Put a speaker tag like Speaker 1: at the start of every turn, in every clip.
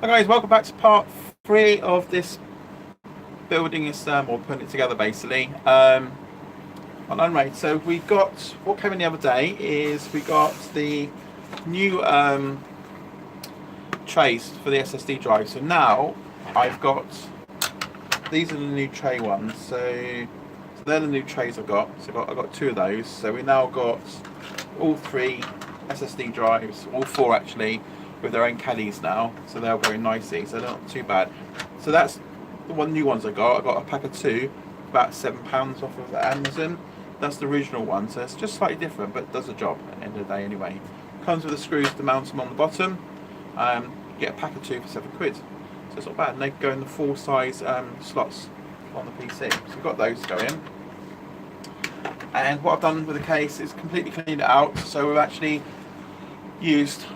Speaker 1: Hi guys, welcome back to part 3 of this building this or putting it together basically on Unraid. So we got, what came in the other day is we got the new trays for the SSD drive. So now I've got, these are the new tray ones, so they're the new trays I've got. So I've got 2 of those. So we now got all 3 SSD drives, all 4 actually, with their own caddies now, so they'll go nicely, so they're not too bad. So that's the new ones I got. I got a pack of 2, about £7 off of Amazon. That's the original one, so it's just slightly different, but does the job at the end of the day anyway. Comes with the screws to mount them on the bottom. You get a pack of 2 for £7, so it's not bad. And they go in the full size slots on the PC. So we've got those to go in. And what I've done with the case is completely cleaned it out. So we've actually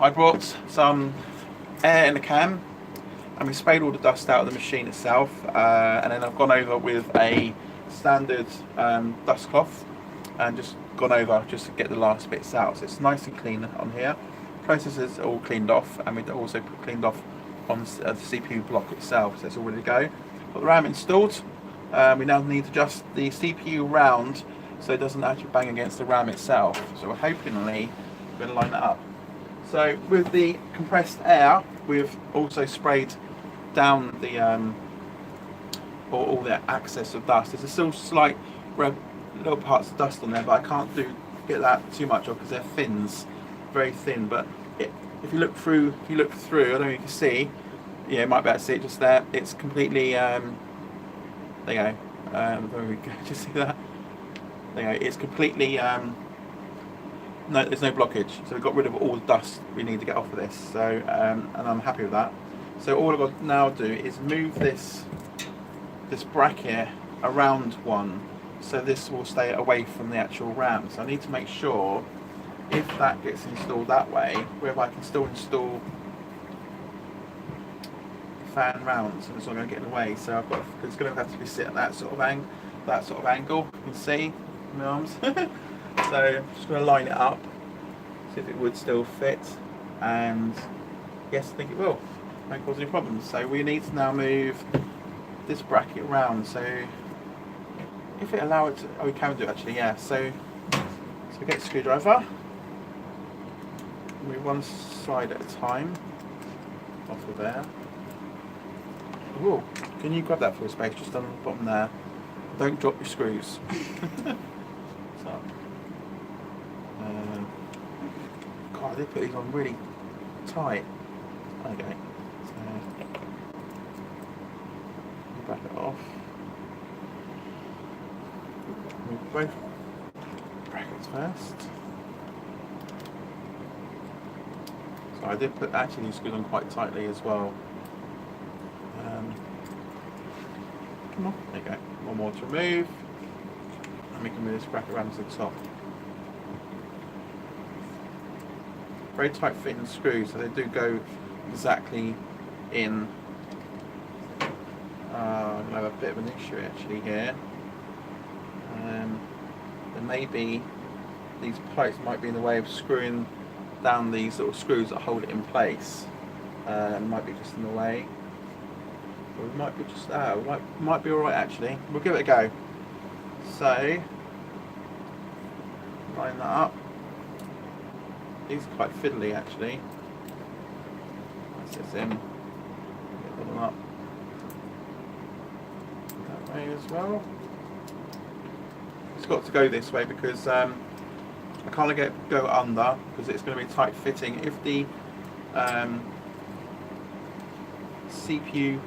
Speaker 1: I brought some air in a can and we sprayed all the dust out of the machine itself, and then I've gone over with a standard dust cloth and just gone over just to get the last bits out, so it's nice and clean on here. Processor's all cleaned off, and we also cleaned off on the CPU block itself, so it's all ready to go. Got the RAM installed. We now need to adjust the CPU round so it doesn't actually bang against the RAM itself, so we're hopefully going to line that up. So with the compressed air, we've also sprayed down the all the excess of dust. There's still slight little parts of dust on there, but I can't get that too much off because they're fins, very thin. But if you look through, I don't know if you can see. Yeah, you might be able to see it just there. It's completely there you go. There we go. Just see that. There you go. It's completely no, there's no blockage, so we've got rid of all the dust we need to get off of this. So, and I'm happy with that. So all I've got to now do is move this bracket around one, so this will stay away from the actual RAM. So I need to make sure if that gets installed that way, whether I can still install fan rounds and it's not going to get in the way. So it's going to have to be sit at that sort of angle. You can see my arms. So I'm just going to line it up, see if it would still fit, and yes, I think it will. Won't cause any problems. So we need to now move this bracket around. So if it allows it, we can do it actually, yeah. So get a screwdriver, move one side at a time off of there. Ooh, can you grab that for a space just on the bottom there? Don't drop your screws. So. God, they put these on really tight. Okay, so back it off. Move both brackets first. So I did put actually these screws on quite tightly as well. Come on, there you go. One more to remove, and we can move this bracket around to the top. Very tight fitting screws, so they do go exactly in. I'm going to have a bit of an issue actually here. There may be, these pipes might be in the way of screwing down these little screws that hold it in place. Might be just in the way. Or it might be just, might be alright actually. We'll give it a go. So, line that up. These are quite fiddly actually. That's this in. Get them up that way as well. It's got to go this way because I can't go under because it's going to be tight fitting. If the CPU,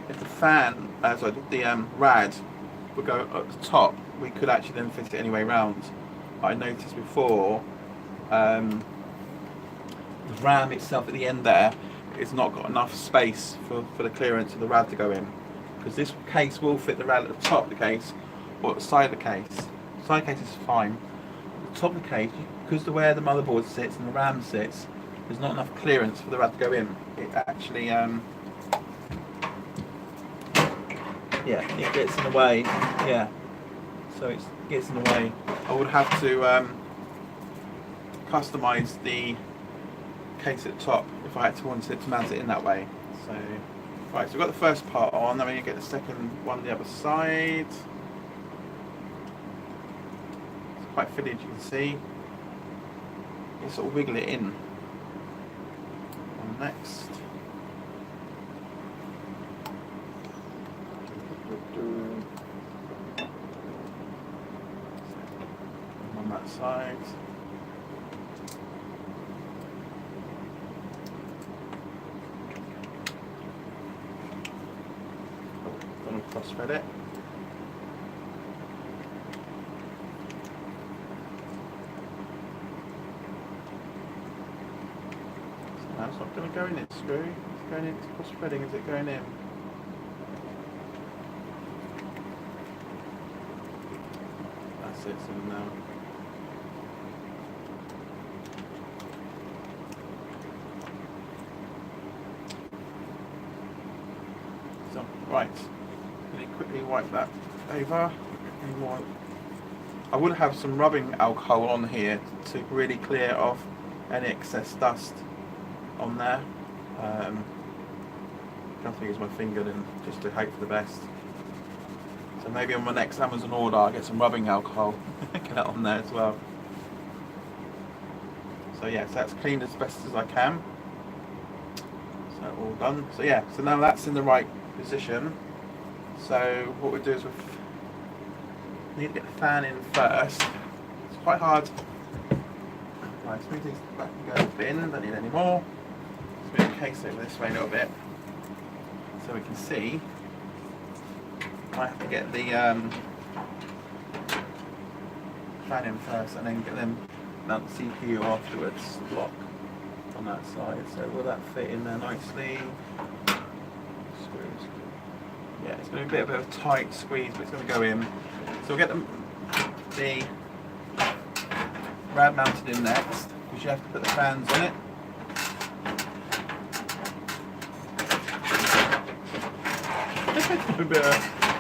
Speaker 1: if the fan, sorry, the rad would go at the top, we could actually then fit it any way round. I noticed before. The RAM itself at the end there is not got enough space for the clearance of the rad to go in, because this case will fit the rad at the top of the case or at the side of the case. The side case is fine. At the top of the case, because of where the motherboard sits and the RAM sits, there's not enough clearance for the rad to go in. It actually yeah, it gets in the way. Yeah, so it gets in the way. I would have to customize the case at the top. if I had to want it to mount it in that way. So, right, so we've got the first part on, then we get the second one the other side. It's quite fitted, you can see. You sort of wiggle it in. And next. On that side. Going to cross thread it. So it's not going to go in its screw. It's going into cross threading. Is it going in? That's it. So now. So, right. Let me quickly wipe that over. I would have some rubbing alcohol on here to really clear off any excess dust on there. I'm going to use my finger then, just to hope for the best. So maybe on my next Amazon order I'll get some rubbing alcohol, get that on there as well. So yeah, so that's cleaned as best as I can. So all done. So yeah, so now that's in the right position. So what we do is we need to get the fan in first. It's quite hard. Right, smooth these back and go bin, don't need any more. Let's move the case over this way a little bit so we can see. I have to get the fan in first and then get them mount the CPU afterwards, the block on that side. So will that fit in there nicely? Screws. Yeah, it's going to be a bit of a tight squeeze, but it's going to go in. So we'll get the rad mounted in next, because you have to put the fans on it.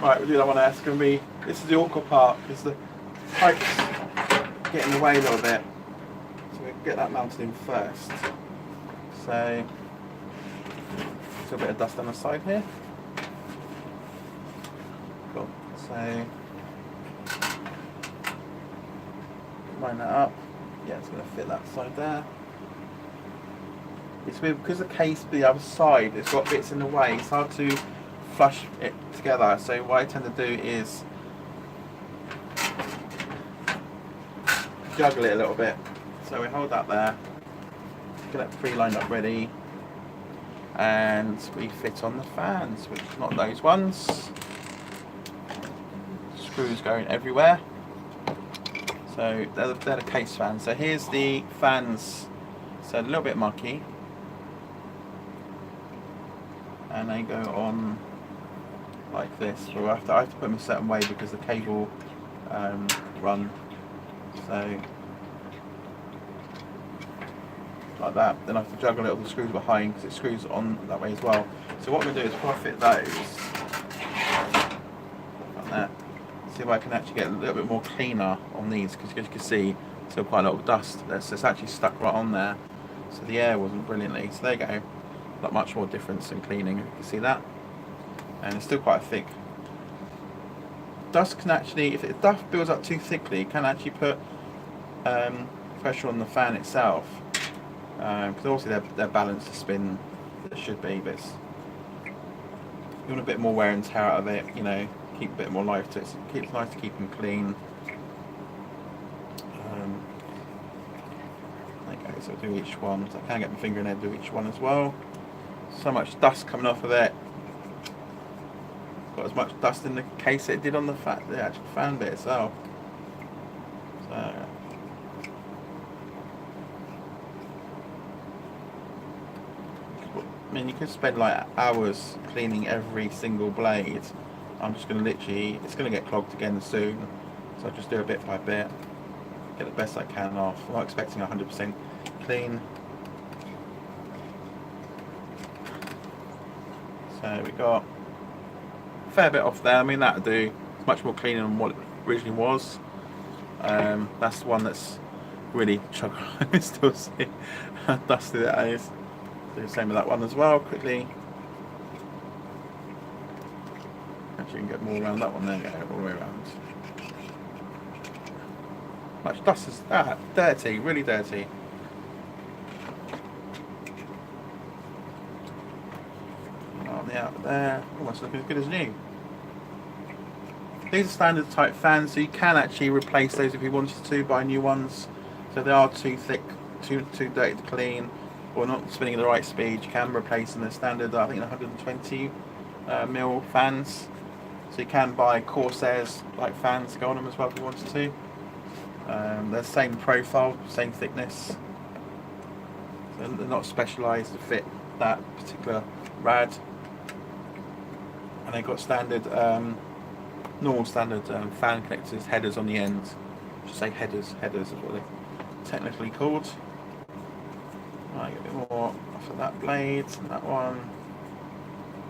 Speaker 1: Right, we'll do that one now. It's going to be, this is the awkward part, because the pipes get in the way a little bit. So we'll get that mounted in first. So, a bit of dust on the side here. Cool. So, line that up. Yeah, it's going to fit that side there. It's weird because the case the other side, it's got bits in the way. It's hard to flush it together. So what I tend to do is juggle it a little bit. So we hold that there, get that pre-lined up ready, and we fit on the fans, which is not those ones. Screws going everywhere. So they're the case fans. So here's the fans. So a little bit mucky, and they go on like this. So I have to put them a certain way because the cable run. So like that. Then I have to juggle it with the screws behind because it screws on that way as well. So what I'm going to do is before I fit those, like that. See if I can actually get a little bit more cleaner on these, because as you can see, still quite a lot of dust. It's actually stuck right on there, so the air wasn't brilliantly. So there you go, not much more difference in cleaning. You can see that, and it's still quite thick. Dust can actually, if the dust builds up too thickly, it can actually put pressure on the fan itself, because obviously they're balanced to spin that should be, but you want a bit more wear and tear out of it, you know. Keep a bit more life to it. So it's nice to keep them clean. Okay, so I'll do each one. So I can get my finger in there and do each one as well. So much dust coming off of it. Got as much dust in the case it did on the actual fan bit itself. So I mean, you could spend like hours cleaning every single blade. I'm just going to literally, it's going to get clogged again soon, so I'll just do it bit by bit, get the best I can off. I'm not expecting 100% clean. So we got a fair bit off there. I mean, that'll do. It's much more cleaner than what it originally was. That's the one that's really chugging. I still see how dusty that is. Do the same with that one as well, quickly. Actually, you can get more around that one. There you go, all the way around. Much dust is that dirty, really dirty. On the out there, almost looking as good as new. These are standard type fans, so you can actually replace those if you wanted to, buy new ones. So they are too thick, too dirty to clean, or not spinning at the right speed. You can replace them. They're standard, I think, 120 mil fans. So you can buy Corsairs like fans to go on them as well if you wanted to. They're the same profile, same thickness. So they're not specialised to fit that particular rad. And they've got standard, normal standard fan connectors, headers on the end. I should say headers is what they're technically called. Right, get a bit more off of that blade and that one.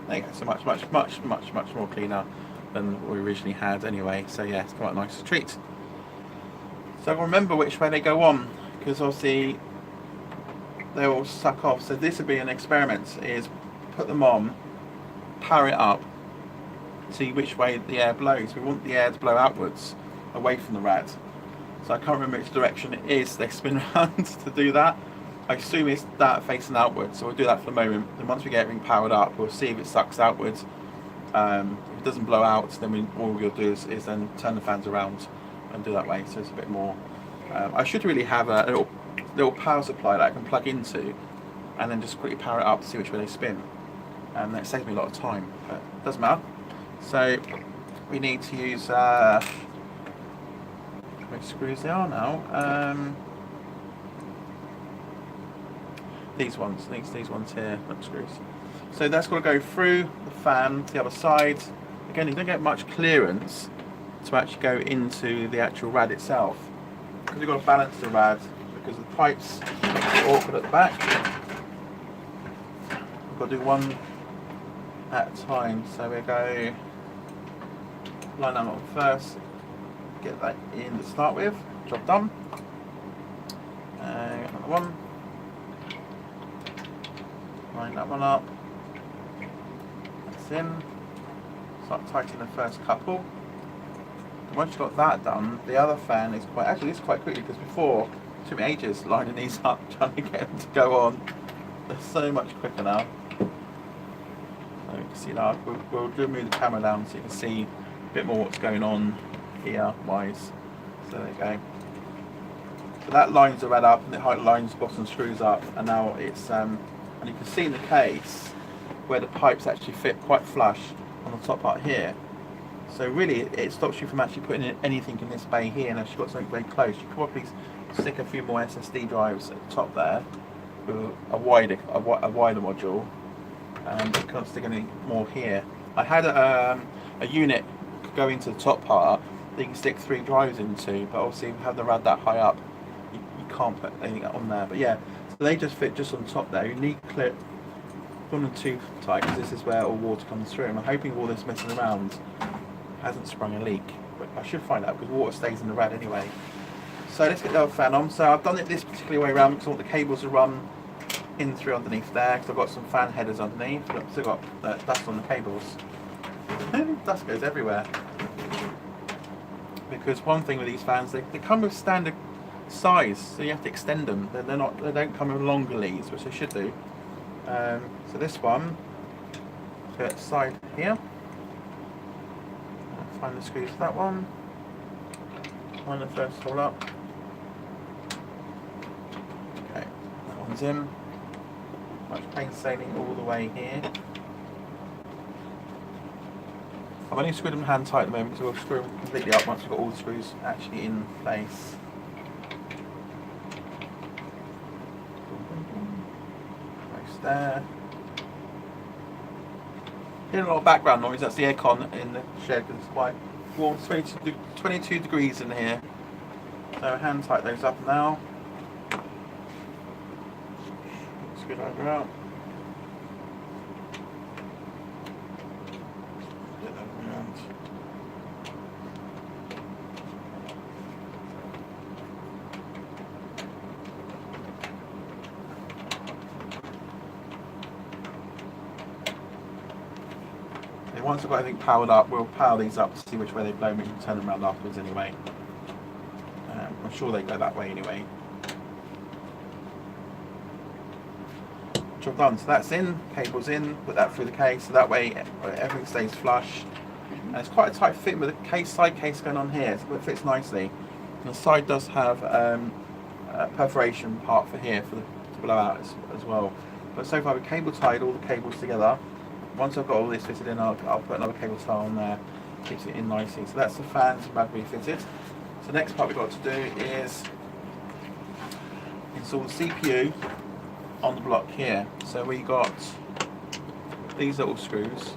Speaker 1: There you go, so much more cleaner than what we originally had anyway. So yeah, it's quite a nice treat. So remember which way they go on, because obviously they all suck off. So this would be an experiment, is put them on, power it up, see which way the air blows. We want the air to blow outwards, away from the rad. So I can't remember which direction it is they spin around to do that. I assume it's that facing outwards, so we'll do that for the moment. Then once we get everything powered up, we'll see if it sucks outwards. If it doesn't blow out, then all we'll do is then turn the fans around and do that way, so it's a bit more. I should really have a little power supply that I can plug into and then just quickly power it up to see which way they spin. And that saves me a lot of time, but it doesn't matter. So we need to use which screws they are now. These ones here, not screws. So that's got to go through the fan to the other side. Again, you don't get much clearance to actually go into the actual rad itself, because you've got to balance the rad, because the pipes are awkward at the back. We've got to do one at a time. So we go line that up first, get that in to start with, job done. Another one. Line that one up. That's in. Start tightening the first couple. And once you've got that done, the other fan is quite. Actually, this is quite quickly, because before it took me ages lining these up, trying to get them to go on. They're so much quicker now. So you can see that. We'll move the camera down so you can see a bit more what's going on here wise. So there you go. So that lines the rad up, and it lines the bottom screws up, and now it's and you can see in the case where the pipes actually fit quite flush on the top part here. So really it stops you from actually putting in anything in this bay here, and if you've got something very close, you could probably stick a few more SSD drives at the top there with a wider module, and you can't stick any more here. I had a unit go into the top part that you can stick 3 drives into, but obviously if you have the rad that high up, you can't put anything on there. But yeah, so they just fit just on top there. You need clip 1 and 2 tight, because this is where all water comes through, and I'm hoping all this messing around hasn't sprung a leak, but I should find out, because water stays in the rad anyway. So let's get the other fan on. So I've done it this particular way around because I want the cables to run in through underneath there, because I've got some fan headers underneath. I've still got dust on the cables. Dust goes everywhere. Because one thing with these fans, they come with standard size, so you have to extend them. They don't come with longer leads, which they should do. So this one, to the side here. I'll find the screws for that one. Line the first hole up. Okay, that one's in. Much painsailing all the way here. I've only screwed them hand tight at the moment, because we'll screw them completely up once we've got all the screws actually in place. Place there. Hearing a lot of background noise, that's the aircon in the shed, because it's quite warm. It's 22 degrees in here. So hand tight those up now. Screwdriver out. Get that around. once I've got everything powered up, we'll power these up to see which way they blow, and we can turn them around afterwards anyway. I'm sure they go that way anyway. Job done. So that's in, cable's in, put that through the case, so that way everything stays flush. And it's quite a tight fit with the side case going on here, so it fits nicely. And the side does have a perforation part for here to blow out as well. But so far we've cable tied all the cables together. Once I've got all this fitted in, I'll put another cable tie on there, keeps it in nicely. So that's the fans battery fitted. So the next part we've got to do is install the CPU on the block here. So we got these little screws.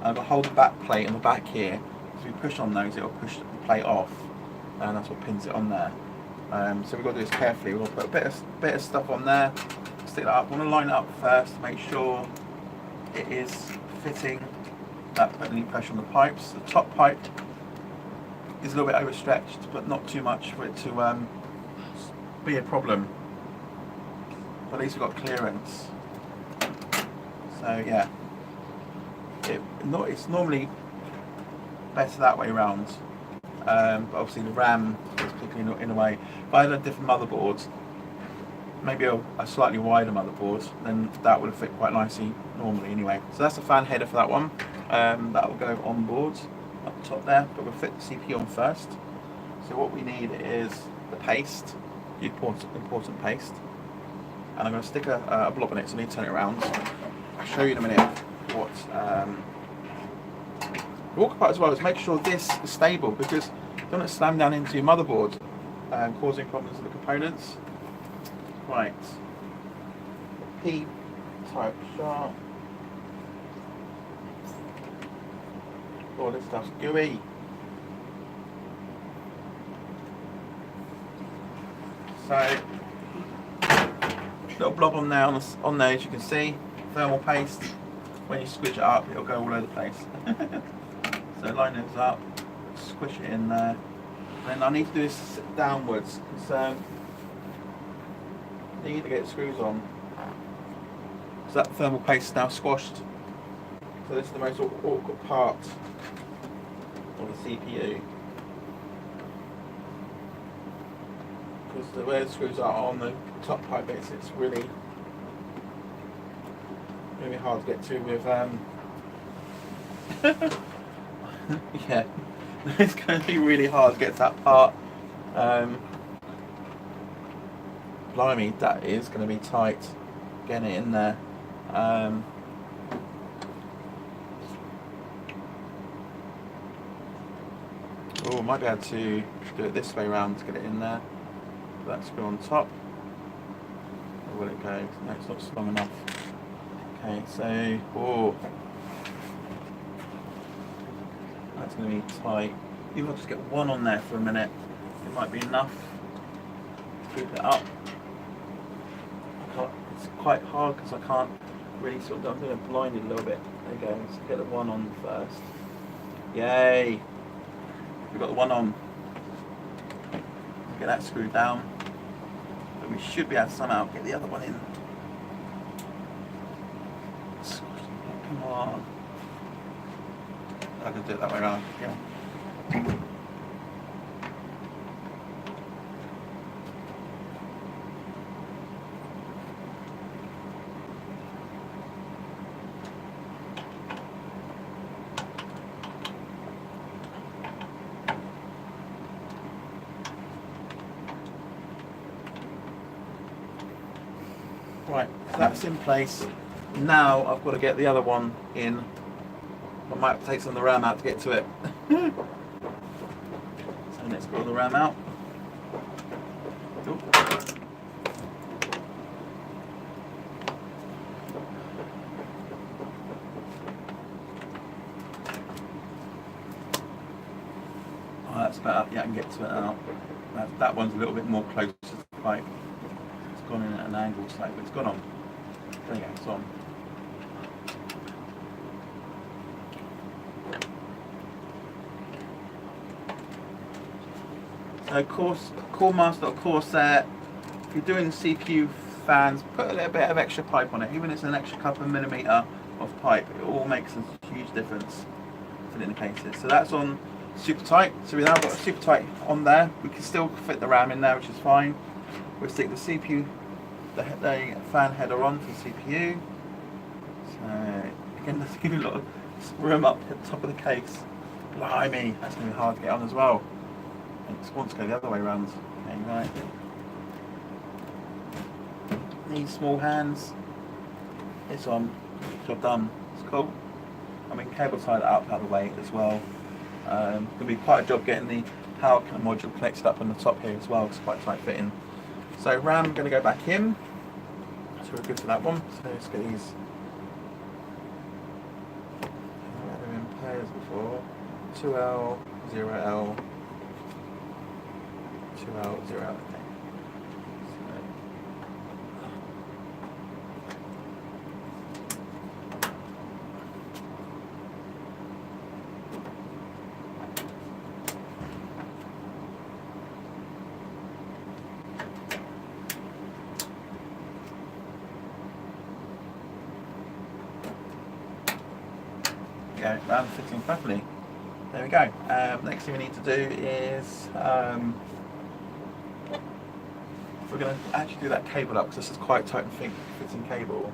Speaker 1: I've got to hold the back plate in the back here. So if we push on those, it'll push the plate off, and that's what pins it on there. So we've got to do this carefully. We'll put a bit of stuff on there, stick that up. I want to line it up first to make sure it is fitting without putting any pressure on the pipes. The top pipe is a little bit overstretched, but not too much for it to be a problem. But at least we've got clearance. So yeah, it's normally better that way around. But obviously the RAM is clicking in a way. If I had a different motherboard, maybe a slightly wider motherboard, then that would have fit quite nicely normally anyway. So that's the fan header for that one. That will go on board up the top there, but we'll fit the CPU on first. So what we need is the paste, the important paste. And I'm going to stick a blob on it, so I need to turn it around. I'll show you in a minute what the walker part as well is make sure this is stable, because you don't want to slam down into your motherboard, causing problems with the components. Right, P-type sharp. Oh, this stuff's gooey. So, little blob on there, on there as you can see, thermal paste. When you squish it up, it'll go all over the place. So line those up, squish it in there. Then I need to do this downwards, because I need to get the screws on. So that thermal paste is now squashed. So this is the most awkward part of the CPU. Because the way the screws are on the top pipe bits, it's really hard to get to with yeah, it's going to be really hard to get to that part. Blimey, that is going to be tight getting it in there. Oh, I might be able to do it this way around to get it in there. Put that screw on top. Where will it go? No, it's not strong enough. Okay, so, oh, that's going to be tight. Even if I just get one on there for a minute, it might be enough to keep it up. It's quite hard because I can't really I'm doing it blinded a little bit. There you go, let's get the one on first. Yay! We've got the one on. Get that screwed down. But we should be able to somehow get the other one in. Come on. I can do it that way around. Yeah. Right, so that's in place. Now I've got to get the other one in. I might have to take some of the RAM out to get to it. So let's pull the RAM out. Ooh. Oh, that's better. Yeah, I can get to it now. That one's a little bit more close to the pipe. It's gone in at an angle slightly, but it's gone on. There you go, it's on. So Core Master or Corsair, if you're doing CPU fans, put a little bit of extra pipe on it, even if it's an extra couple of millimetre of pipe, it all makes a huge difference filling the cases. So that's on super tight, so we've now got a super tight on there. We can still fit the RAM in there, which is fine. We'll stick the CPU, the fan header on for the CPU. So again, let's give you a lot of room up at the top of the case. Blimey, that's going to be hard to get on as well. And it wants to go the other way around. Okay, right. These small hands, it's on, job done. It's cool. I mean, cable tie up out of the way as well. Going to be quite a job getting the power module connected up on the top here as well. It's quite tight fitting. So RAM going to go back in. So we're good for that one. So let's get these. They're in pairs before. 2L, 0L, 2L, 0L. Okay. Go round fitting properly. There we go. Next thing we need to do is we're going to actually do that cable up, because this is quite tight and fitting cable.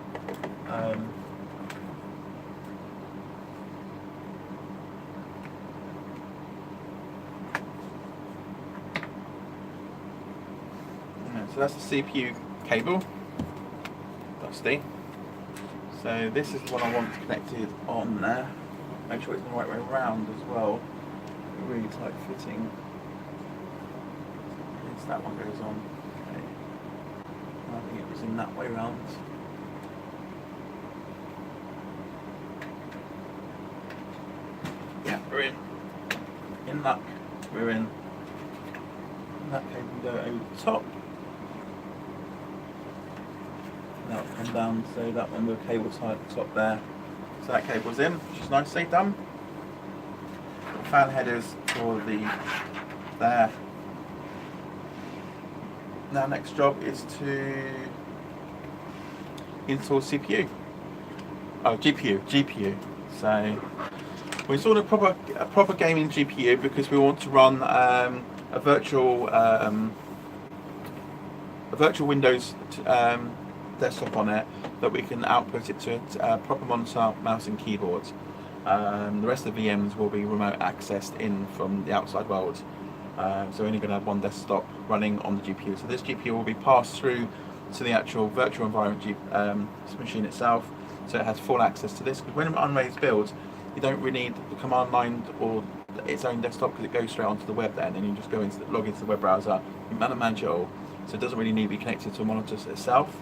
Speaker 1: So that's the CPU cable. Dusty. So this is the one I want connected on there. Make sure it's the right way around as well. Really tight fitting. Yes, that one goes on. Okay. I think it was in that way around. Yeah, we're in. In luck, we're in. And that cable will go over the top. That'll come down, so that one with cable tie at the top there. So that cable's in, which is nicely done. Fan headers for the there. Now next job is to install CPU. Oh, GPU. So we installed a proper gaming GPU because we want to run a virtual Windows desktop on it, that we can output it to a proper monitor, mouse and keyboard. The rest of the VMs will be remote accessed in from the outside world. So we're only going to have one desktop running on the GPU. So this GPU will be passed through to the actual virtual environment machine itself, so it has full access to this. Because when Unraid is built, you don't really need the command line or its own desktop, because it goes straight onto the web then, and you just go into log into the web browser, you manage it all. So it doesn't really need to be connected to a monitor itself.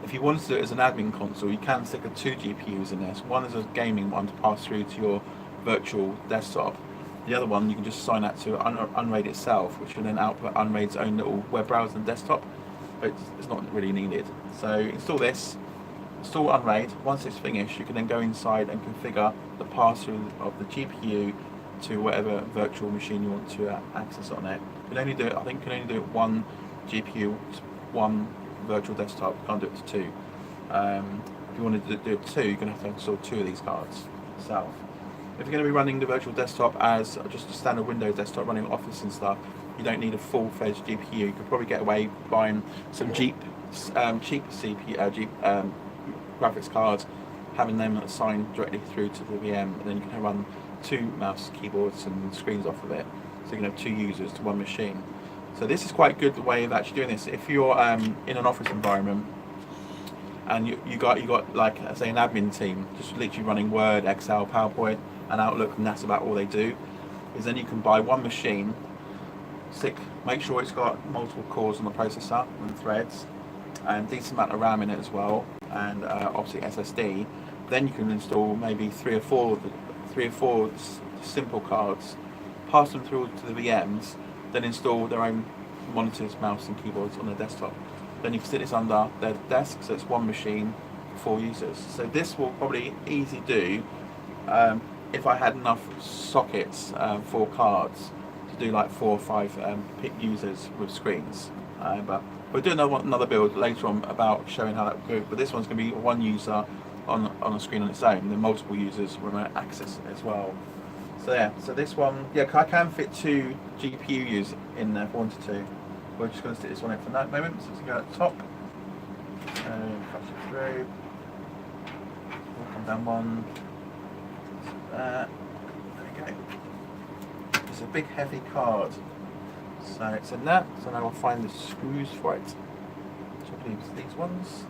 Speaker 1: If you wanted to do it as an admin console, you can stick 2 GPUs in there. So one is a gaming one to pass through to your virtual desktop. The other one you can just sign that to Unraid itself, which will then output Unraid's own little web browser and desktop. But it's not really needed. So install this, install Unraid. Once it's finished, you can then go inside and configure the pass-through of the GPU to whatever virtual machine you want to access on it. You can only do it, I think you can only do it 1 GPU, 1 virtual desktop. You can't do it to 2. If you wanted to do it 2, you're going to have to install 2 of these cards yourself. If you're going to be running the virtual desktop as just a standard Windows desktop running Office and stuff, you don't need a full-fledged GPU. You could probably get away buying some cheap CPU, graphics cards, having them assigned directly through to the VM, and then you can run 2 mouse, keyboards and screens off of it. So you can have 2 users to 1 machine. So this is quite a good way of actually doing this. If you're in an office environment and you got like say an admin team just literally running Word, Excel, PowerPoint and Outlook, and that's about all they do, is then you can buy 1 machine, make sure it's got multiple cores on the processor and threads, and decent amount of RAM in it as well, and obviously SSD. Then you can install maybe 3 or 4 simple cards, pass them through to the VMs, then install their own monitors, mouse and keyboards on their desktop. Then you can sit this under their desk, so it's 1 machine for 4 users. So this will probably easily do if I had enough sockets for cards to do like 4 or 5 users with screens. But We'll do another build later on about showing how that would go, but this one's going to be one user on a screen on its own, and then multiple users remote access as well. So yeah, so this one, yeah, I can fit 2 GPUs in there if I wanted to. We're just going to stick this one in for that moment, so it's going to go at the top. Flash it through. We'll come down one. There we go. It's a big heavy card. So it's in that, so now I'll find the screws for it. So I believe it's these ones.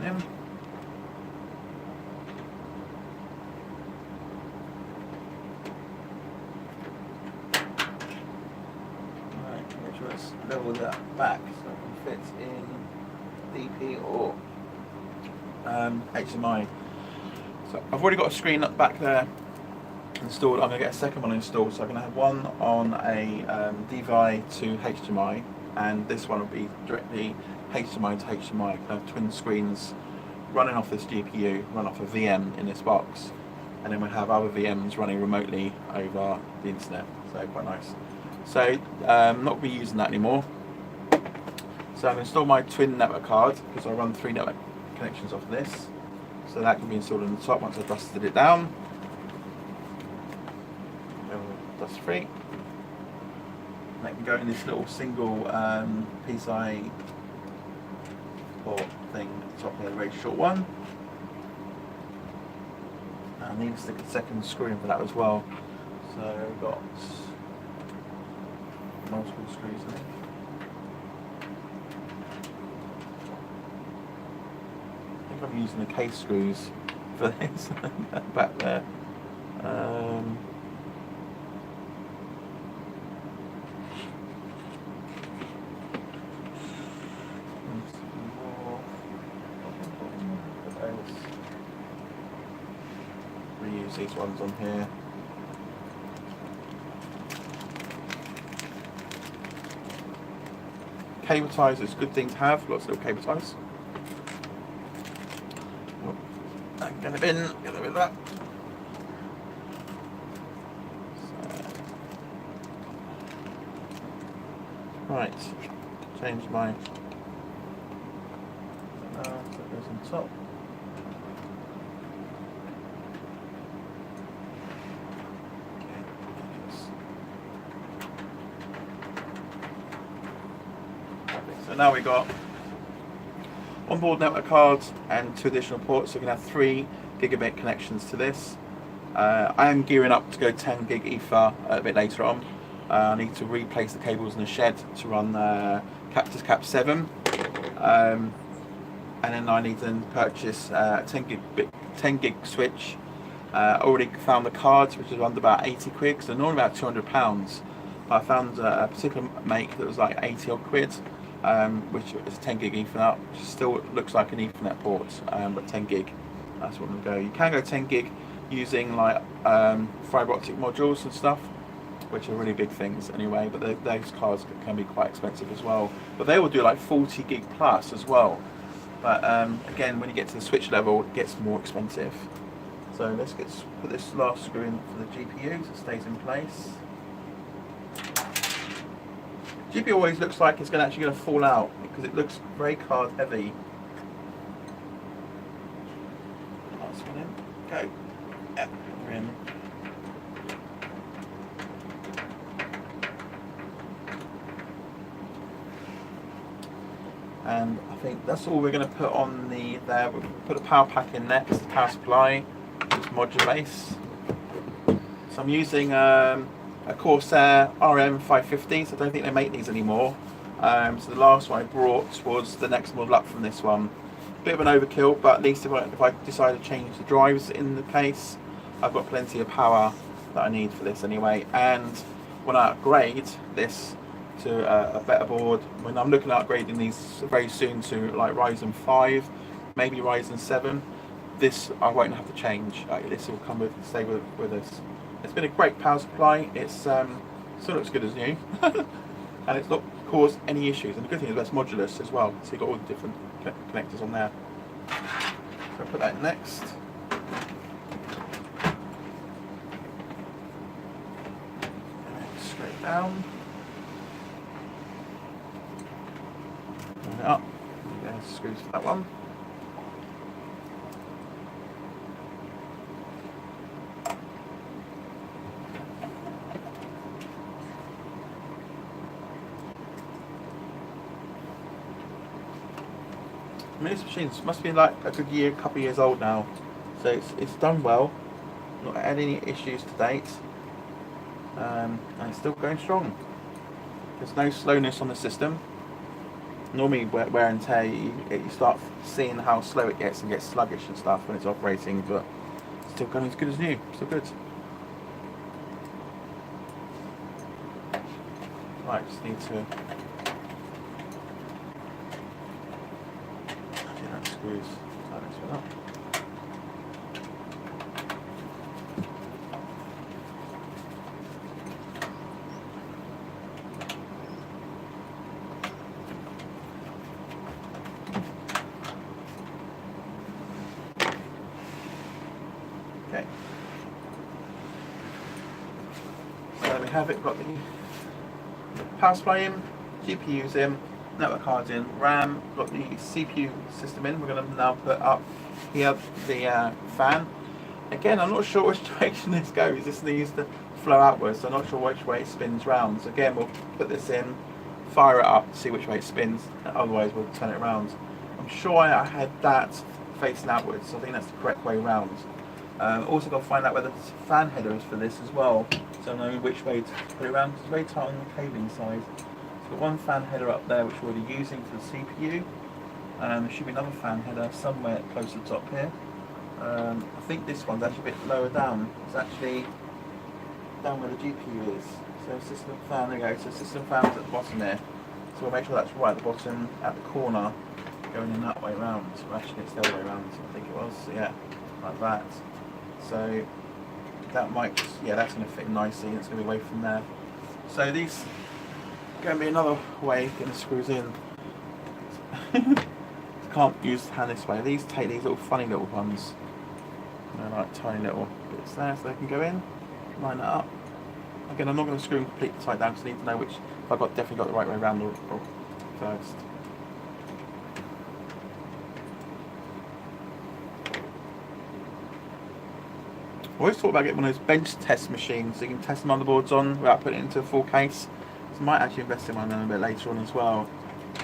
Speaker 1: In. Right, make sure it's level that back so it can fit in DP or HDMI. So I've already got a screen up back there installed. I'm going to get a second one installed, so I'm going to have one on a DVI to HDMI, and this one will be directly HDMI to HDMI. I have twin screens running off this GPU, run off a VM in this box, and then we have other VMs running remotely over the internet. So quite nice. So I'm not going to be using that anymore. So I've installed my twin network card because I run 3 network connections off this. So that can be installed on the top once I've dusted it down. Dust free. And that can go in this little single PCI port thing at the top here, a very short one. And I need to stick a second screw in for that as well. So we've got multiple screws in. I think I'm using the case screws for this back there. Reuse these ones on here. Cable ties is a good thing to have, lots of little cable ties. Get it in, get rid of that. So, right, change my. So that goes on top. So now we've got onboard network cards and 2 additional ports, so we can have 3 gigabit connections to this. I am gearing up to go 10 gig ether a bit later on. I need to replace the cables in the shed to run Cap 7, and then I need to purchase a 10 gig switch. I already found the cards, which is around about 80 quid, so normally about £200. I found a particular make that was like 80 odd quid. Which is 10 gig Ethernet, which still looks like an Ethernet port, but 10 gig, that's what I'm going to go. You can go 10 gig using like fiber optic modules and stuff, which are really big things anyway, but those cards can be quite expensive as well. But they will do like 40 gig plus as well. But again, when you get to the switch level, it gets more expensive. So let's put this last screw in for the GPU so it stays in place. GPU always looks like it's actually going to fall out because it looks very card heavy. Last one in. Go. Yep, we're in. And I think that's all we're going to put on there. We'll put a power pack in next, the power supply, this modular base. So I'm using a Corsair RM550, so I don't think they make these anymore. So the last one I brought was the next model up from this one. Bit of an overkill, but at least if I decide to change the drives in the case, I've got plenty of power that I need for this anyway. And when I upgrade this to a better board, when I'm looking at upgrading these very soon to like Ryzen 5, maybe Ryzen 7, this I won't have to change. This will stay with us. It's been a great power supply. It's still looks good as new, and it's not caused any issues. And the good thing is that's modulus as well, so you've got all the different connectors on there. So I'll put that next. Straight down. Bring it up. There's screws for that one. I mean, this machine must be like a good year, couple of years old now, so it's done well. Not had any issues to date, and it's still going strong. There's no slowness on the system. Normally, wear and tear, you start seeing how slow it gets and gets sluggish and stuff when it's operating, but it's still going as good as new. Still good. Right, just need to. Screws, tighten this one up. Okay. So there we have it. We've got the power supply in, GPU's in, network cards in, RAM, got the CPU system in. We're going to now put up here the fan. Again, I'm not sure which direction this goes. This needs to flow outwards, so I'm not sure which way it spins round. So again, we'll put this in, fire it up, see which way it spins, otherwise we'll turn it around. I'm sure I had that facing outwards, so I think that's the correct way round. Also got to find out where the fan header is for this as well, so I know which way to put it around, because it's very tight on the cabling side. Got one fan header up there which we're already using for the CPU. There should be another fan header somewhere close to the top here. I think this one's actually a bit lower down. It's actually down where the GPU is. So system fan, there we go. So system fan's at the bottom there. So we'll make sure that's right at the bottom, at the corner, going in that way around. Well, actually it's the other way around, I think it was. So yeah, like that. So that might, yeah, that's going to fit nicely. It's going to be away from there. So these going to be another way getting the screws in. Can't use the hand this way. These take these little funny little ones. They're like tiny little bits there, so they can go in. Line that up. Again, I'm not going to screw them completely tight down, because I need to know which. If I've definitely got the right way around or first. I always thought about getting one of those bench test machines so you can test the motherboards on without putting it into a full case. So I might actually invest in one of them a bit later on as well.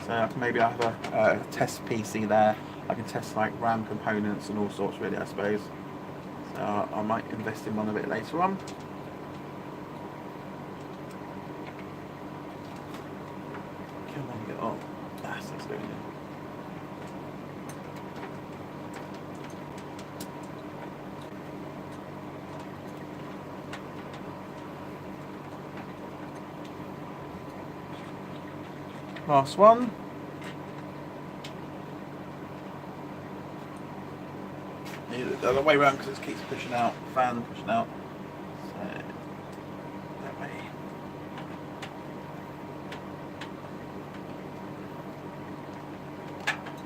Speaker 1: So I can maybe have a test PC there. I can test like RAM components and all sorts really, I suppose. So I might invest in one a bit later on. Come on, get on. That's going in. Last one. The other way around because it keeps pushing out, fan pushing out. So that way.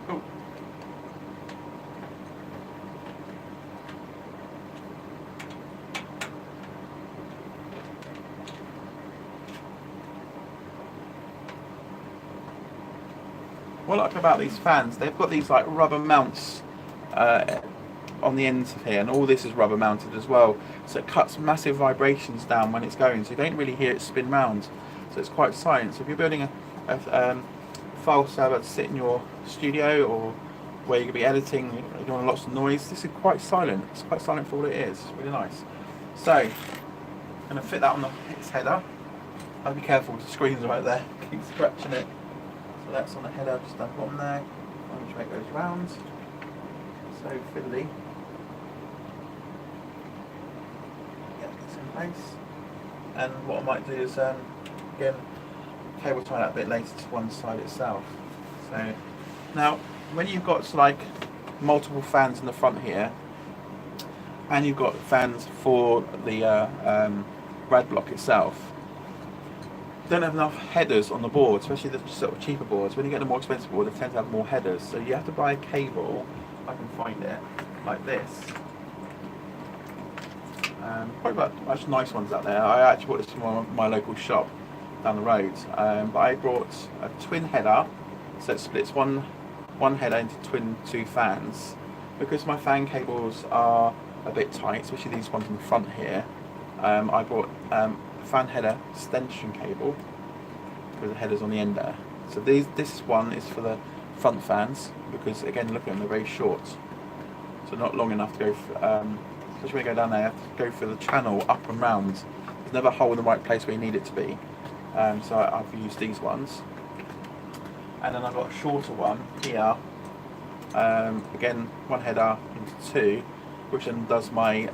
Speaker 1: Cool. What I like about these fans, they've got these like rubber mounts on the ends of here, and all this is rubber mounted as well, so it cuts massive vibrations down when it's going, so you don't really hear it spin round, so it's quite silent. So if you're building a file server to sit in your studio or where you're going to be editing, you don't want lots of noise, this is quite silent. It's quite silent for what it is. It's really nice. So I'm going to fit that on its header. I'll be careful with the screen's right there, keep scratching it. So that's on the header, just down the bottom there. Which way it goes round. So fiddly. Get this in place. And what I might do is again cable tie that a bit later to one side itself. So now when you've got like multiple fans in the front here, and you've got fans for the rad block itself, don't have enough headers on the board, especially the sort of cheaper boards. When you get the more expensive board, they tend to have more headers, so you have to buy a cable. I can find it, like this. Quite much nice ones out there. I actually bought this from my local shop down the road. But I brought a twin header, so it splits one header into two fans. Because my fan cables are a bit tight, especially these ones in the front here, I bought a fan header extension cable with the headers on the end there. So this one is for the front fans, because again, look at them, they're very short, so not long enough to go for, especially when you go down there, you have to go through the channel up and round. There's never a hole in the right place where you need it to be. So I've used these ones, and then I've got a shorter one here, again one header into two, which then does my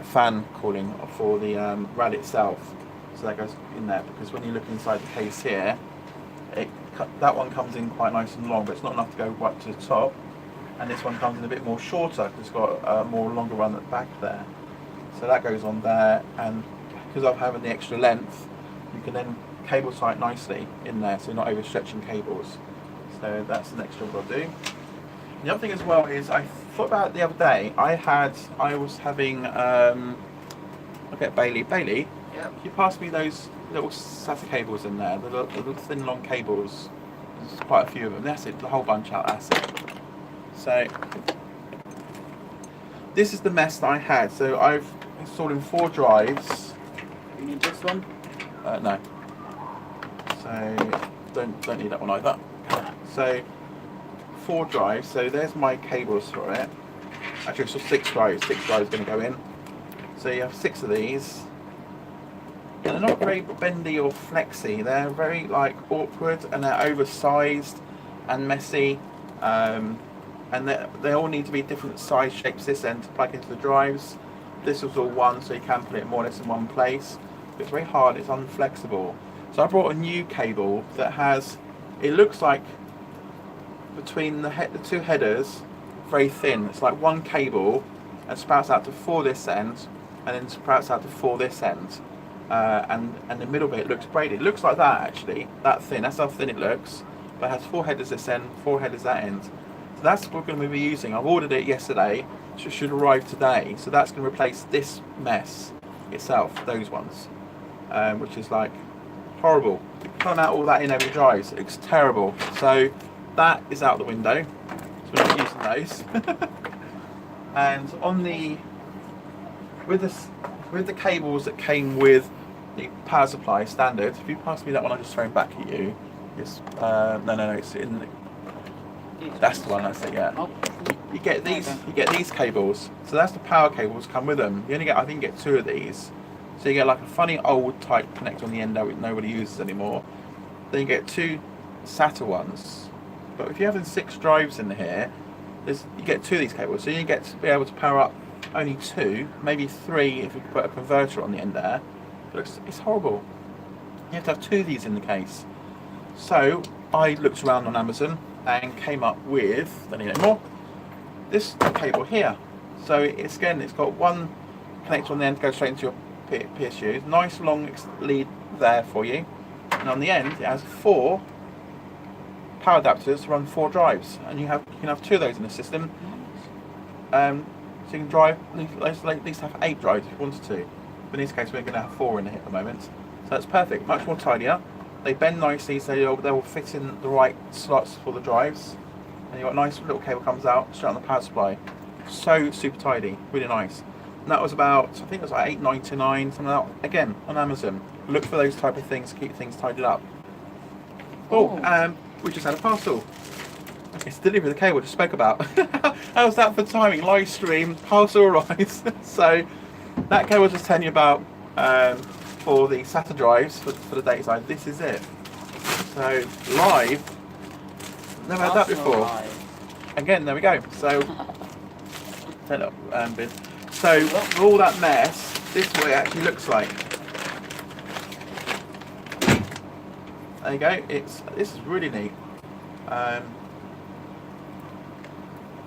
Speaker 1: fan cooling for the rad itself. So that goes in there, because when you look inside the case here, that one comes in quite nice and long, but it's not enough to go right to the top. And this one comes in a bit more shorter, because it's got a more longer run at the back there. So that goes on there, and because I'm having the extra length, you can then cable tie it nicely in there, so you're not overstretching cables. So that's the next job I'll do. The other thing as well is, I thought about it the other day, I was having, I'll get Bailey,
Speaker 2: Yeah.
Speaker 1: can you pass me those little SATA cables in there, the little thin long cables? There's quite a few of them, that's it, the whole bunch out, that's it. So, this is the mess that I had. So I've installed in 4 drives.
Speaker 2: You need this one?
Speaker 1: No. So, don't need that one either. So, 4 drives, so there's my cables for it. Actually, it's just 6 drives, 6 drives going to go in. So you have 6 of these. And they're not very bendy or flexy, they're very like awkward, and they're oversized and messy. And they all need to be different size shapes this end to plug into the drives. This was all one, so you can put it more or less in one place. But it's very hard, it's unflexible. So I brought a new cable that has, it looks like between the 2 headers, very thin. It's like one cable, and sprouts out to 4 this end, and then sprouts out to 4 this end. And the middle bit looks braided. It looks like that actually, that thin. That's how thin it looks. But it has 4 headers this end, 4 headers that end. So that's what we're going to be using. I've ordered it yesterday, so it should arrive today. So that's going to replace this mess itself, those ones, which is like horrible. Pulling out all that in every drive, it looks terrible. So that is out the window. So we're not using those. And on the with the cables that came with the power supply standard, if you pass me that one, I'll just throw it back at you. Yes. No, it's in the, that's the one, that's it, yeah.
Speaker 2: Oh.
Speaker 1: You get these cables. So that's the power cables come with them. You only get, I think you get 2 of these. So you get like a funny old type connector on the end that nobody uses anymore. Then you get 2 SATA ones. But if you're having 6 drives in here, you get 2 of these cables. So you get to be able to power up only 2, maybe 3 if you put a converter on the end there. But it's horrible. You have to have 2 of these in the case. So I looked around on Amazon and came up with, don't need any more, this cable here. So it's got one connector on the end to go straight into your PSU. Nice long lead there for you. And on the end it has 4 power adapters to run 4 drives, and you can have 2 of those in the system. So you can drive, at least have 8 drives if you wanted to. But in this case we're going to have 4 in it at the moment. So that's perfect, much more tidier. They bend nicely, so they will fit in the right slots for the drives. And you've got a nice little cable comes out straight on the power supply. So super tidy, really nice. And that was about, I think it was like $8.99, something like that. Again, on Amazon. Look for those type of things to keep things tidied up. We just had a parcel. It's delivery of the cable we just spoke about. How's that for timing? Live stream, parcel arrives. So that cable I was just telling you about for the SATA drives for the data side. This is it. So live. Never had that before. Again, there we go. So turn up bit. So for all that mess, this is what it actually looks like. There you go. This is really neat. And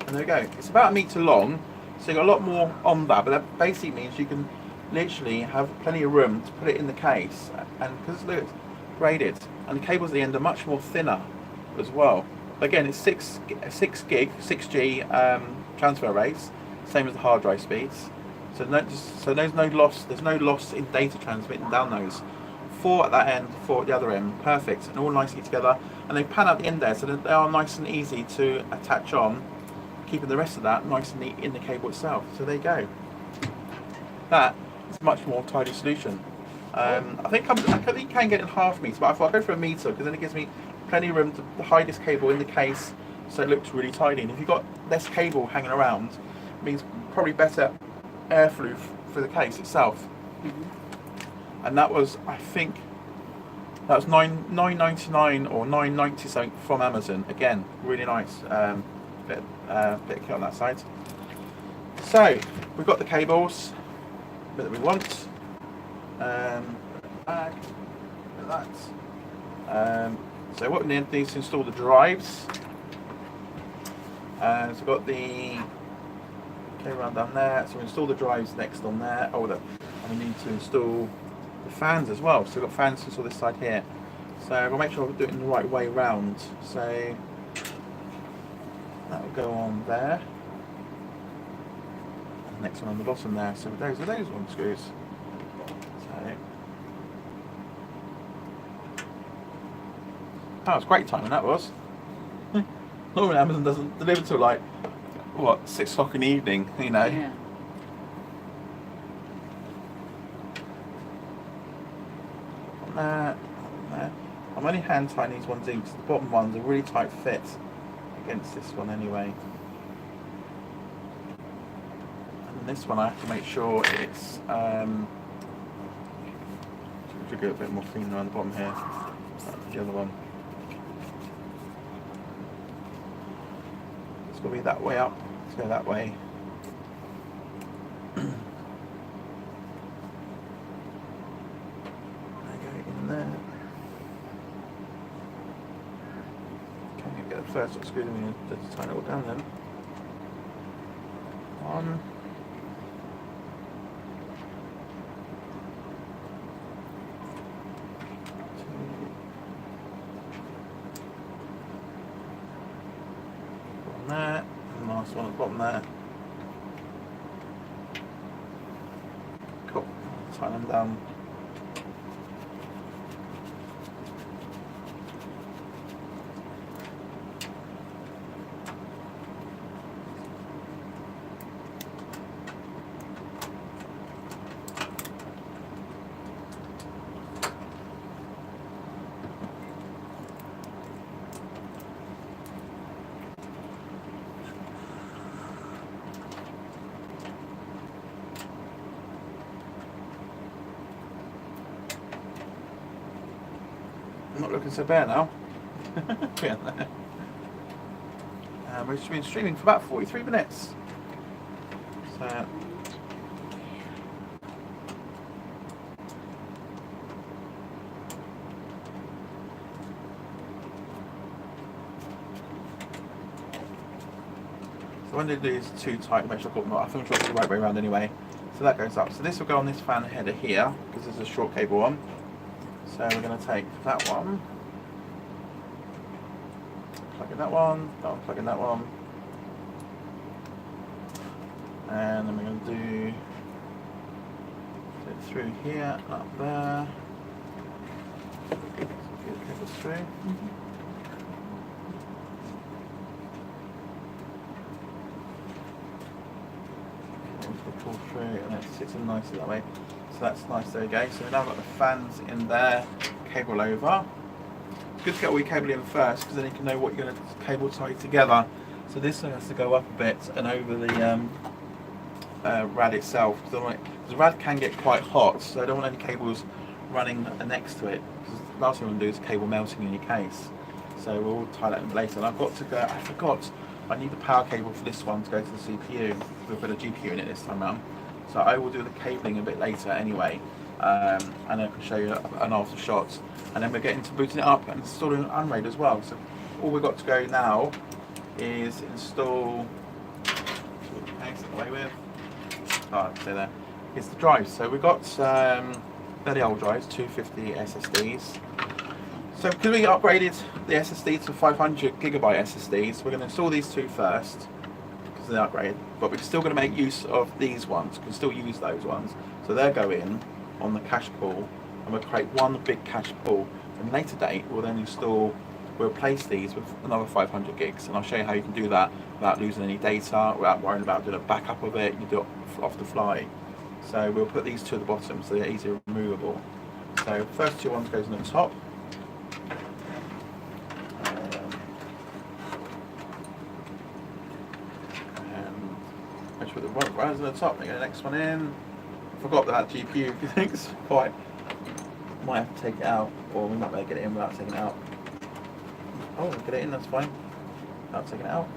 Speaker 1: there we go. It's about 1 meter long, so you've got a lot more on that. But that basically means you can literally have plenty of room to put it in the case. And because look, it's braided, and the cables at the end are much more thinner as well. Again, it's 6 gig, 6G transfer rates, same as the hard drive speeds. So there's no loss. There's no loss in data transmitting down those. 4 at that end, 4 at the other end, perfect, and all nicely together. And they pan out the end there, so that they are nice and easy to attach on, keeping the rest of that nice and neat in the cable itself. So there you go. That is a much more tidy solution. I think you can get it in ½ meter, but I thought I'd go for a meter because then it gives me plenty of room to hide this cable in the case, so it looks really tidy. And if you've got less cable hanging around, it means probably better airflow for the case itself. And that was, I think, that was $9.99 or $9.90 something from Amazon. Again, really nice bit of kit on that side. So we've got the cables that we want. Bag, like that. So what we need to install the drives. So we've got the cable run down there. So we install the drives next on there. And we need to install the fans as well. So we've got fans to install this side here. So we'll make sure we do it in the right way round. So that will go on there. And the next one on the bottom there. So those are those one screws. That was great timing, that was. Normally Amazon doesn't deliver till like, what, 6 o'clock in the evening, you know.
Speaker 2: Yeah.
Speaker 1: There. I'm only hand tying these ones in because the bottom one's a really tight fit against this one anyway. And this one I have to make sure it's should go a bit more clean around the bottom here. That's the other one. It's got to be that way up. Let's go that way. There. Can you get the first screw in to tighten it all down then? 1. 2. One there, and the last one at the bottom there. Cool. Tighten them down. Not looking so bad now. We've been streaming for about 43 minutes. So when they do these too tight, make sure I've got them. I think I've got the right way around anyway. So that goes up. So this will go on this fan header here because there's a short cable one. So we're going to take that one, plug in that one, plug in that one, and then we're going to do it through here, up there, get the cables through. Pull through and it sits in nicely that way. So that's nice, there we go. So we've now got the fans in there, cable over. It's good to get all your cable in first because then you can know what you're going to cable tie together. So this one has to go up a bit and over the rad itself because the rad can get quite hot, so I don't want any cables running next to it because the last thing I want to do is cable melting in your case. So we'll tie that in later. And I've got to go, I forgot, I need the power cable for this one to go to the CPU. We've got a GPU in it this time around. So I will do the cabling a bit later anyway, and I can show you an after shot. And then we're getting to booting it up and installing Unraid as well. So all we've got to go now is install, away with, stay there, it's the drives. So we've got fairly old drives, 250 SSDs. So because we upgraded the SSD to 500 gigabyte SSDs, we're going to install these two first because they're upgraded. But we're still going to make use of these ones. We can still use those ones. So they'll go in on the cache pool, and we'll create one big cache pool. And later date, we'll then we'll replace these with another 500 gigs, and I'll show you how you can do that without losing any data, without worrying about doing a backup of it. You do it off the fly. So we'll put these two at the bottom so they're easily removable. So first two ones goes on the top. I just put the right on the top. Get the next one in. Forgot that GPU thinks quite. Might have to take it out, or we might be able to get it in without taking it out. Oh, get it in, that's fine. Without taking it out.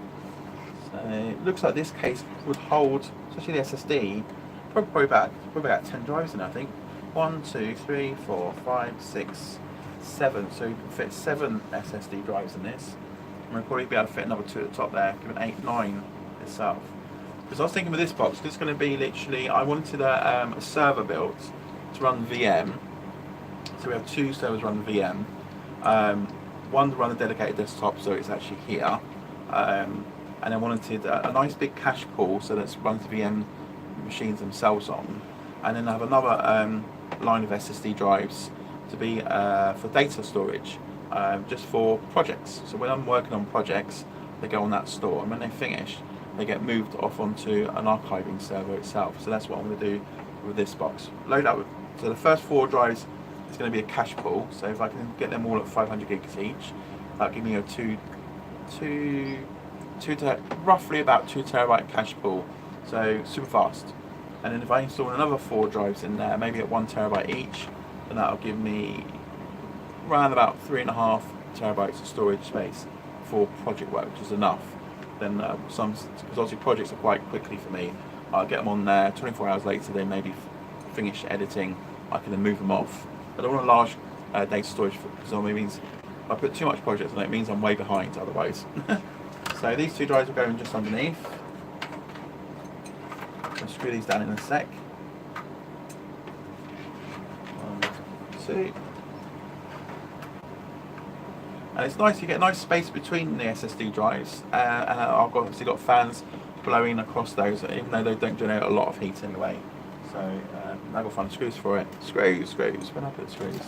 Speaker 1: So it looks like this case would hold, especially the SSD, probably about 10 drives in, I think. 1, 2, 3, 4, 5, 6, 7. So you can fit 7 SSD drives in this. And we'll probably be able to fit another 2 at the top there, giving 8, 9 itself. Because I was thinking with this box, this is going to be literally, I wanted a server built to run VM. So we have 2 servers run VM. One to run a dedicated desktop, so it's actually here. And I wanted a nice big cache pool, so that runs the VM machines themselves on. And then I have another line of SSD drives to be for data storage, just for projects. So when I'm working on projects, they go on that store, and when they finish, they get moved off onto an archiving server itself. So that's what I'm going to do with this box. Load up with, so the first 4 drives is going to be a cache pool. So if I can get them all at 500 gigs each, that'll give me a roughly about 2 terabyte cache pool. So super fast. And then if I install another 4 drives in there, maybe at 1 terabyte each, then that'll give me around about 3.5 terabytes of storage space for project work, which is enough. Then because obviously projects are quite quickly for me, I'll get them on there. 24 hours later, they maybe finish editing. I can then move them off. I don't want a large data storage because it means if I put too much projects on it, it means I'm way behind otherwise. So these 2 drives will go in just underneath. I'll screw these down in a sec. 1, 2. And it's nice, you get a nice space between the SSD drives, and I've obviously got fans blowing across those, even though they don't generate a lot of heat anyway. So I've got to find screws for it. Screws. When I put screws.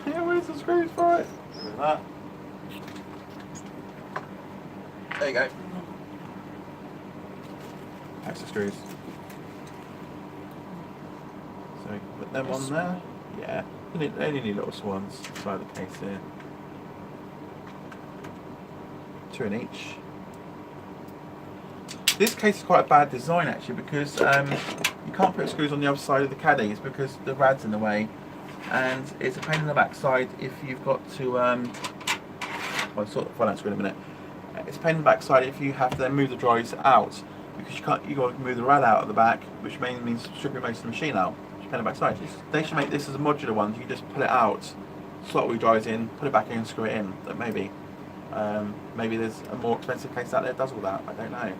Speaker 1: Where's the screws for it? That. There you go. That's the screws. So we can put them on there. Yeah, only need little swans inside the case here. 2 in each. This case is quite a bad design actually, because you can't put screws on the other side of the caddies because the rad's in the way, and it's a pain in the backside if you've got to. I'll sort the finance screw in a minute. It's a pain in the backside if you have to then move the drives out, because you can't. You got to move the rad out at the back, which means stripping most of the machine out. Which is a pain in the backside. They should make this as a modular one. You just pull it out, slot all your drives in, put it back in, and screw it in. That maybe there's a more expensive case out there that does all that. I don't know.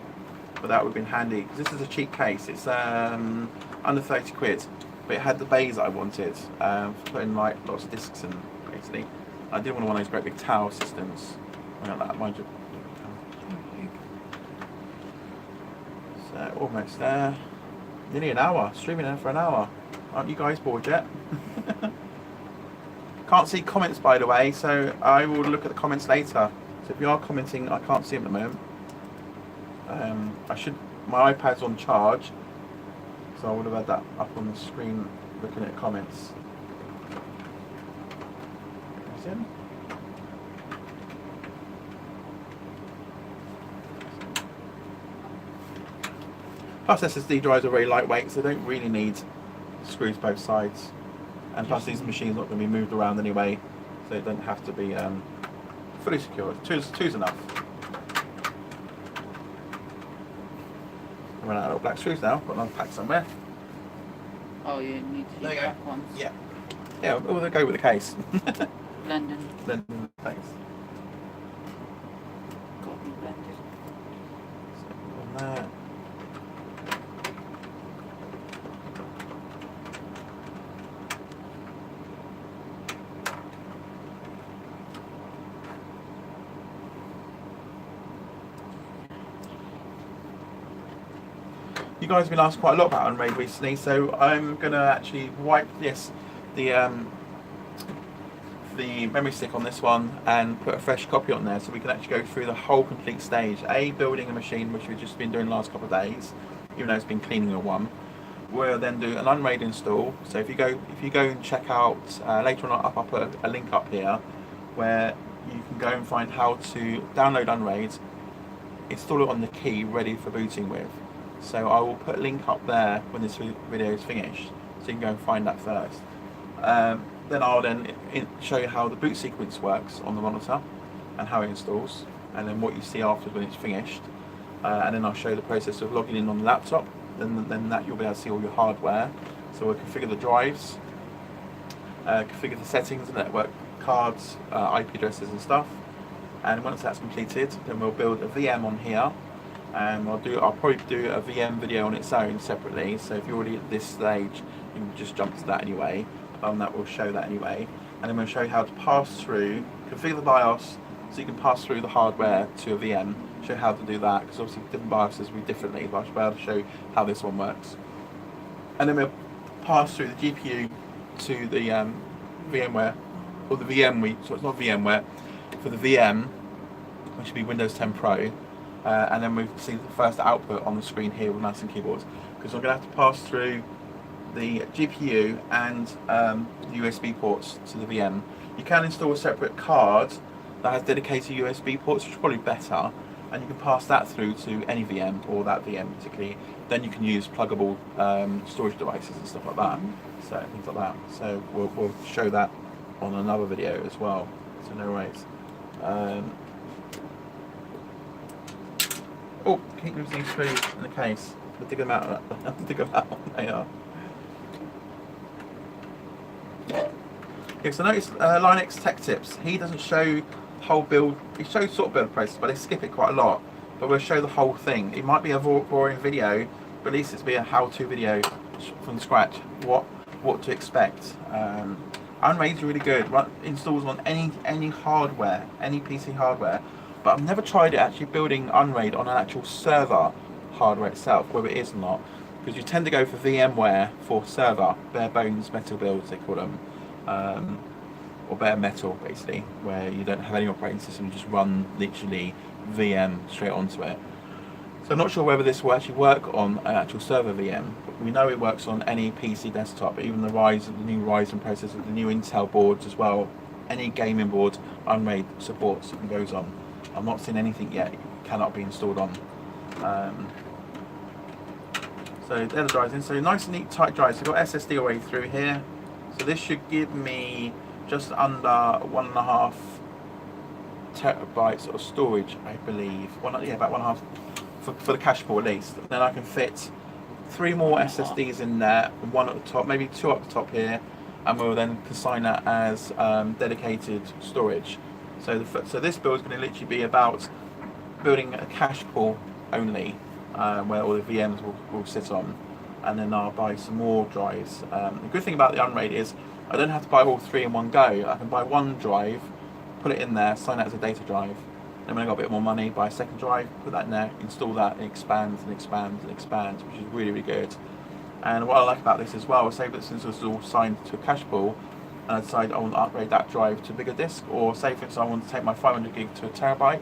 Speaker 1: But that would have been handy, because this is a cheap case. It's under 30 quid, but it had the bays I wanted for putting like lots of discs in, basically. I did want one of those great big tower systems. I got that, mind you. So almost there. Nearly an hour, streaming there for an hour. Aren't you guys bored yet? Can't see comments, by the way, so I will look at the comments later. So if you are commenting, I can't see them at the moment. My iPad's on charge, so I would have had that up on the screen looking at comments. Plus SSD drives are very lightweight, so they don't really need screws both sides. And plus these machines are not going to be moved around anyway, so it doesn't have to be fully secured. Two's enough. Run out of little black screws now. Got another pack somewhere.
Speaker 2: Oh, you need to use black ones.
Speaker 1: Yeah. Yeah, we'll go with the case.
Speaker 2: London.
Speaker 1: London case.
Speaker 2: Got me blended.
Speaker 1: So on that. you guys have been asked quite a lot about Unraid recently, so I'm going to actually wipe the memory stick on this one and put a fresh copy on there, so we can actually go through the whole complete stage. Building a machine, which we've just been doing the last couple of days, even though it's been cleaning a one. We'll then do an Unraid install. So if you go and check out later on, I'll put a link up here where you can go and find how to download Unraid, install it on the key, ready for booting with. So I will put a link up there when this video is finished, so you can go and find that first. Then I'll show you how the boot sequence works on the monitor and how it installs, and then what you see after when it's finished. And then I'll show you the process of logging in on the laptop. Then that you'll be able to see all your hardware. So we'll configure the drives, configure the settings, the network cards, IP addresses and stuff. And once that's completed, then we'll build a VM on here, and I'll probably do a VM video on its own separately. So if you're already at this stage, you can just jump to that anyway. That will show that anyway. And then we'll show you how to pass through, configure the BIOS, so you can pass through the hardware to a VM. Show how to do that, because obviously different BIOSes read differently, but I should be able to show how this one works. And then we'll pass through the GPU to the VMware, or the so it's not VMware, for the VM, which would be Windows 10 Pro. And then we see the first output on the screen here with mouse and keyboards, because we're going to have to pass through the GPU and the USB ports to the VM. You can install a separate card that has dedicated USB ports, which is probably better, and you can pass that through to any VM, or that VM particularly. Then you can use pluggable storage devices and stuff like that, so things like that. So we'll show that on another video as well. So no worries. Oh, keep losing these screws in the case. We'll dig them out. Dig them out. They are. Okay, so notice Linux Tech Tips. He doesn't show whole build. He shows sort of build process, but they skip it quite a lot. But we'll show the whole thing. It might be a boring video, but at least it's be a how-to video from scratch. What to expect. Unraid's really good. Installs on any hardware, any PC hardware. But I've never tried it actually building Unraid on an actual server hardware itself, whether it is or not. Because you tend to go for VMware for server, bare bones metal builds they call them, or bare metal basically, where you don't have any operating system, you just run literally VM straight onto it. So I'm not sure whether this will actually work on an actual server VM, but we know it works on any PC desktop, even the new Ryzen processor, the new Intel boards as well, any gaming board Unraid supports and goes on. I've not seen anything yet it cannot be installed on. So they're the drives in. So nice and neat tight drives. So we've got SSD all the way through here. So this should give me just under 1.5 terabytes of storage, I believe. About 1.5 for the cache pool at least. Then I can fit 3 more SSDs in there, one at the top, maybe 2 at the top here, and we'll then consign that as dedicated storage. So this build is going to literally be about building a cache pool only, where all the VMs will sit on, and then I'll buy some more drives. The good thing about the Unraid is I don't have to buy all 3 in one go. I can buy one drive, put it in there, sign it as a data drive. Then when I got a bit more money, buy a second drive, put that in there, install that, and it expands and expands and expands, which is really, really good. And what I like about this as well, say that since it's all signed to a cache pool, and I decide I want to upgrade that drive to a bigger disk, or say for instance I want to take my 500 gig to a terabyte,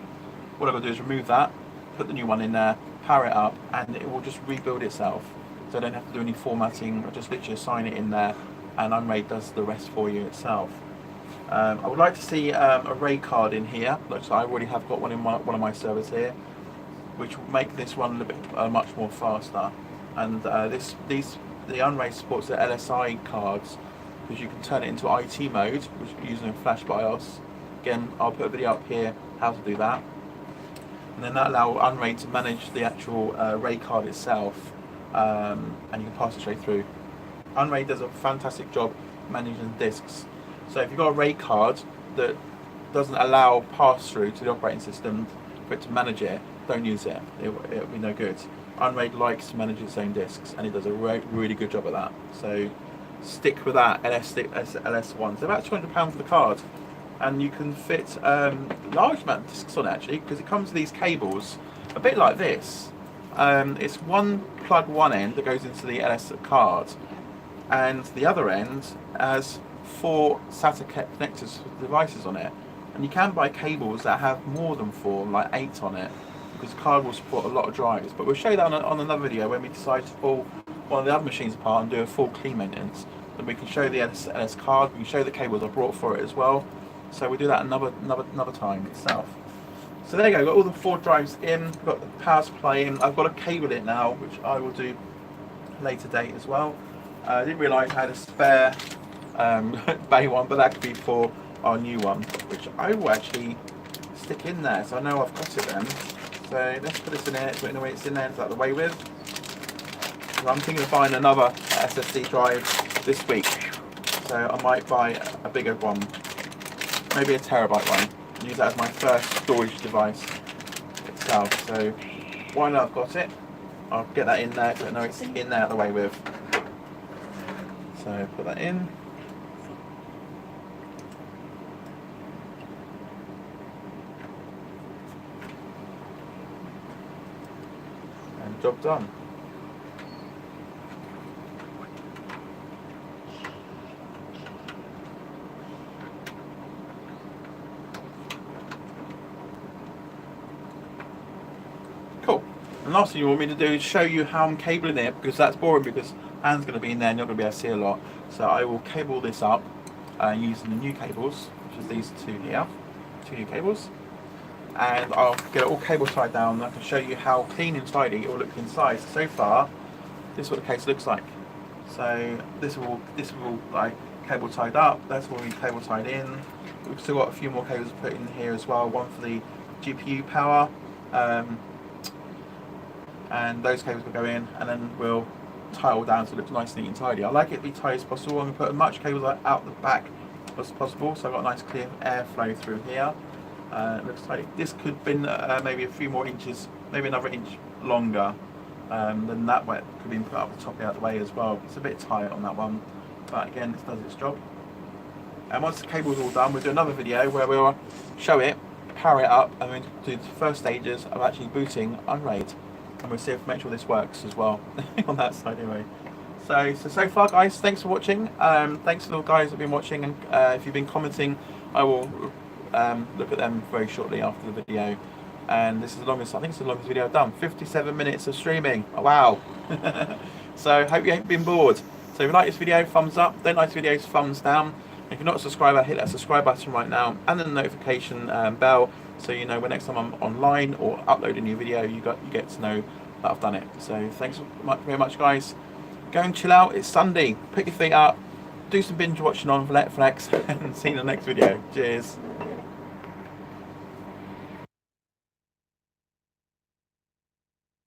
Speaker 1: what I've got to do is remove that, put the new one in there, power it up, and it will just rebuild itself. So I don't have to do any formatting, I just literally assign it in there, and Unraid does the rest for you itself. I would like to see a RAID card in here. So I already have got one in one of my servers here, which will make this run a little bit much more faster. And the Unraid supports the LSI cards, because you can turn it into IT mode, which is using a flash BIOS. Again, I'll put a video up here how to do that. And then that allows Unraid to manage the actual RAID card itself, and you can pass it straight through. Unraid does a fantastic job managing disks. So if you've got a RAID card that doesn't allow pass-through to the operating system for it to manage it, don't use it. It'll be no good. Unraid likes to manage its own disks, and it does a really good job at that. So stick with that LS1. It's about £200 for the card, and you can fit large amount of disks on it actually, because it comes with these cables, a bit like this. it's one plug one end that goes into the LS card, and the other end has 4 SATA connectors for devices on it. And you can buy cables that have more than 4, like 8 on it, because the card will support a lot of drives. But we'll show you that on another video when we decide to pull one of the other machines apart and do a full clean maintenance. Then we can show the LS card, we can show the cables I brought for it as well. So we'll do that another time itself. So there you go, got all the 4 drives in, got the power supply in. I've got to cable it now, which I will do later date as well. I didn't realise I had a spare bay one, but that could be for our new one, which I will actually stick in there, so I know I've got it then. So let's put this in here, so in the way it's in there, it's out the way with. So I'm thinking of buying another SSD drive this week, so I might buy a bigger one, maybe a terabyte one, and use that as my first storage device itself. So why not? I've got it, I'll get that in there, so I know it's in there out the way with. So put that in. And job done. Cool. And last thing you want me to do is show you how I'm cabling it, because that's boring, because Anne's going to be in there and you're going to be able to see a lot. So I will cable this up using the new cables, which is these 2 here, 2 new cables. And I'll get it all cable tied down, and I can show you how clean and tidy it will look inside. So far, this is what the case looks like. So this will like cable tied up, that's all cable tied in. We've still got a few more cables to put in here as well, one for the GPU power, and those cables will go in, and then we'll tie it all down so it looks nice, neat and tidy. I like it to be tight as possible. I'm going to put as much cables out the back as possible, so I've got a nice clear airflow through here. It looks like this could have been maybe a few more inches, maybe another inch longer than that way. It could have been put up the top out the way as well. It's a bit tight on that one, but again, this does its job. And once the cable's all done, we'll do another video where we'll show it, power it up, and then do the first stages of actually booting Unraid. And we'll see if make sure this works as well on that side anyway. So far guys, thanks for watching. Thanks to the guys that have been watching, and if you've been commenting, I will look at them very shortly after the video. And this is the longest, I think it's the longest video I've done, 57 minutes of streaming. Oh, wow. So hope you ain't been bored. So if you like this video, thumbs up. Don't like this video, thumbs down. If you're not a subscriber, hit that subscribe button right now, and then the notification bell, so you know when next time I'm online or upload a new video, you get to know that I've done it. So thanks very much guys. Go and chill out, it's Sunday, pick your feet up, do some binge watching on Netflix, and see you in the next video. Cheers.